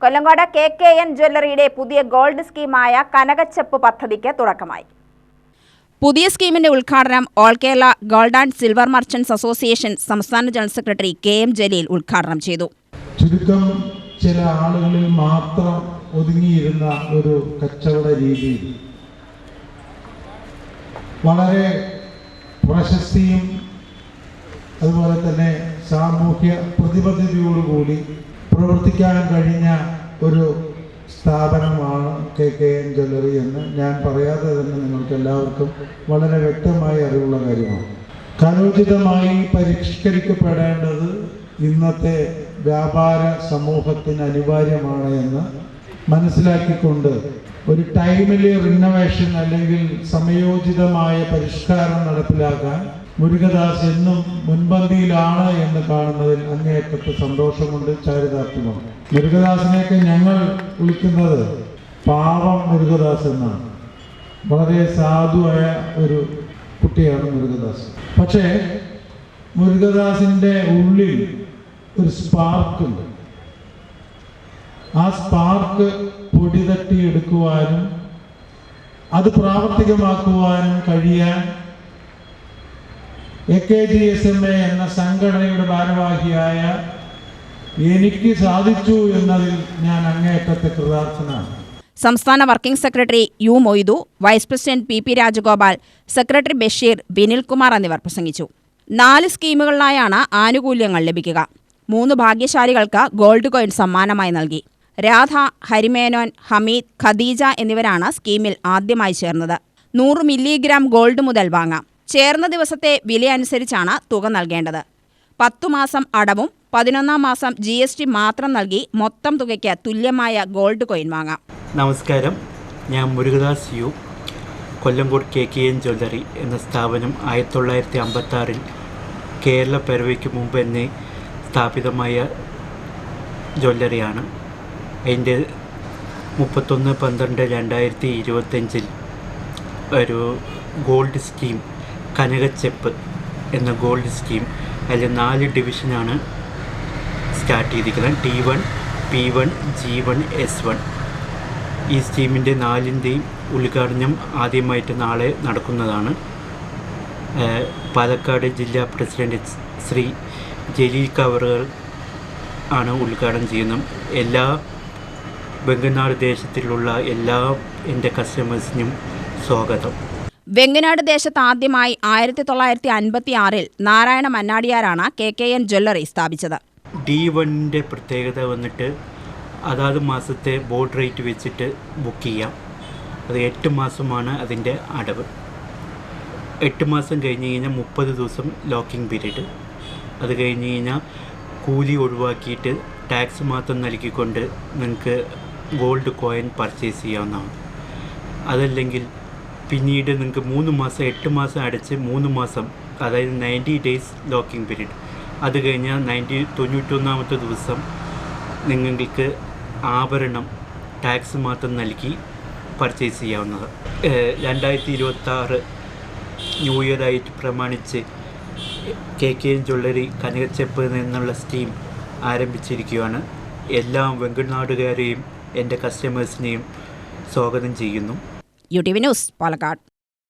Kollengode KKN ജ്വല്ലറിയുടെ പുതിയ gold സ്കീമായ കനകച്ചെപ്പ് പദ്ധതിക്ക് തുടക്കമായി. പുതിയ സ്കീമിന്റെ ഉദ്ഘാടനം all Kerala gold and silver merchants association സംസ്ഥാന ജനറൽ സെക്രട്ടറി KM ജലീൽ ഉദ്ഘാടനം ചെയ്തു. ചുരുക്കം ചില ആളുകളിൽ മാത്രം ഒതുങ്ങിയിരുന്ന ഒരു കച്ചവട രീതി വളരെ പ്രശസ്തിയും അതുപോലെ തന്നെ സാമൂഹ്യ പ്രതിബദ്ധതയോടുകൂടി പ്രവർത്തിക്കാൻ കഴിഞ്ഞ ഒരു സ്ഥാപനമാണ് KKN ജ്വല്ലറി എന്ന് ഞാൻ പറയാതെ തന്നെ നിങ്ങൾക്ക് എല്ലാവർക്കും വളരെ വ്യക്തമായി അറിവുള്ള കാര്യമാണ്. കാലോചിതമായി പരിഷ്കരിക്കപ്പെടേണ്ടത് ഇന്നത്തെ വ്യാപാര സമൂഹത്തിന് അനിവാര്യമാണ് എന്ന് മനസ്സിലാക്കിക്കൊണ്ട് ഒരു ടൈമിലി റിനോവേഷൻ അല്ലെങ്കിൽ സമയോചിതമായ പരിഷ്കാരം നടപ്പിലാക്കാൻ മുരുകദാസ് എന്നും മുൻപന്തിയിലാണ് എന്ന് കാണുന്നതിൽ അങ്ങേയറ്റത്ത് സന്തോഷമുണ്ട്, ചാരിതാർത്ഥ്യമാണ്. മുരുകദാസിനെയൊക്കെ ഞങ്ങൾ വിളിക്കുന്നത് പാവം മുരുകദാസ് എന്നാണ്. വളരെ സാധുവായ ഒരു കുട്ടിയാണ് മുരുകദാസ്. പക്ഷേ മുരുകദാസിൻ്റെ ഉള്ളിൽ ഒരു സ്പാർക്കുണ്ട്. ആ സ്പാർക്ക് പൊടി തട്ടിയെടുക്കുവാനും അത് പ്രാവർത്തികമാക്കുവാനും കഴിയാൻ AKGSMA എന്ന സംഘടനയുടെ ഭാരവാഹിയായ എനിക്ക് സാധിച്ചു എന്നതിൽ ഞാൻ അങ്ങേയറ്റത്തെ കൃതാർത്ഥനാണ്. സംസ്ഥാന working secretary U Moidu, vice president PP Rajagopal, secretary Basheer, Vinilkumar എന്നിവർ പ്രസംഗിച്ചു. 4 സ്കീമുകളിലായാണ് ആനുകൂല്യങ്ങൾ ലഭിക്കുക. 3 ഭാഗ്യശാലികൾക്ക് ഗോൾഡ് കോയിൻ സമ്മാനമായി നൽകി. രാധ, ഹരിമേനോൻ, ഹമീദ്, ഖദീജ എന്നിവരാണ് സ്കീമിൽ ആദ്യമായി ചേർന്നത്. 100 മില്ലിഗ്രാം ഗോൾഡ് മുതൽ വാങ്ങാം. ചേർന്ന ദിവസത്തെ വില അനുസരിച്ചാണ് തുക നൽകേണ്ടത്. 10 മാസം അടവും 11-ാം മാസം GST മാത്രം നൽകി മൊത്തം തുകയ്ക്ക് തുല്യമായ ഗോൾഡ് കോയിൻ വാങ്ങാം. നമസ്കാരം, ഞാൻ Murugadas U. Kollengode KKN jewellery എന്ന സ്ഥാപനം 1956 കേരള പിറവിക്ക് മുമ്പ് തന്നെ സ്ഥാപിതമായ ജ്വല്ലറിയാണ്. അതിൻ്റെ 31/12/2025 ഒരു ഗോൾഡ് സ്കീം, കനകച്ചെപ്പ് എന്ന ഗോൾഡ് സ്കീം, അതിൽ 4 ഡിവിഷനാണ് സ്റ്റാർട്ട് ചെയ്തിരിക്കുന്നത്. T1, P1, G1, S1. ഈ സ്കീമിൻ്റെ 4ൻ്റെയും ഉദ്ഘാടനം ആദ്യമായിട്ട് നാളെ നടക്കുന്നതാണ്. പാലക്കാട് ജില്ലാ പ്രസിഡന്റ് ശ്രീ ജലീൽ കവറുകൾ ആണ് ഉദ്ഘാടനം ചെയ്യുന്നത്. എല്ലാ വെങ്ങനാട് ദേശത്തിലുള്ള എല്ലാ എൻ്റെ കസ്റ്റമേഴ്സിനും സ്വാഗതം. വെങ്ങനാട് ദേശത്ത് ആദ്യമായി 1956 നാരായണ മന്നാടിയാരാണ് KKN ജ്വല്ലറി സ്ഥാപിച്ചത്. D1ൻ്റെ പ്രത്യേകത വന്നിട്ട് അതാത് മാസത്തെ ബോർഡ് റേറ്റ് വെച്ചിട്ട് ബുക്ക് ചെയ്യാം. അത് 8 മാസമാണ് അതിൻ്റെ അടവ്. 8 മാസം കഴിഞ്ഞ് കഴിഞ്ഞാൽ 30 ദിവസം ലോക്കിംഗ് പീരീഡ്. അത് കഴിഞ്ഞ് കഴിഞ്ഞാൽ കൂലി ഒഴിവാക്കിയിട്ട് ടാക്സ് മാത്രം നൽകിക്കൊണ്ട് നിങ്ങൾക്ക് ഗോൾഡ് കോയിൻ പർച്ചേസ് ചെയ്യാവുന്നതാണ്. അതല്ലെങ്കിൽ പിന്നീട് നിങ്ങൾക്ക് 3 മാസം 8 മാസം അടച്ച് 3 മാസം, അതായത് 90 ഡേയ്സ് ലോക്കിംഗ് പീരീഡ്. അത് കഴിഞ്ഞാൽ 91-ാമത്തെ ദിവസം നിങ്ങൾക്ക് ആഭരണം ടാക്സ് മാത്രം നൽകി പർച്ചേസ് ചെയ്യാവുന്നത്. 2026 ന്യൂ ഇയർ ആയിട്ട് പ്രമാണിച്ച് KKN ജ്വല്ലറി കനകച്ചെപ്പ് എന്നുള്ള സ്കീം ആരംഭിച്ചിരിക്കുകയാണ്. എല്ലാ വെങ്ങനാടുകാരെയും എൻ്റെ കസ്റ്റമേഴ്സിനെയും സ്വാഗതം ചെയ്യുന്നു. UTV news, Palakkad.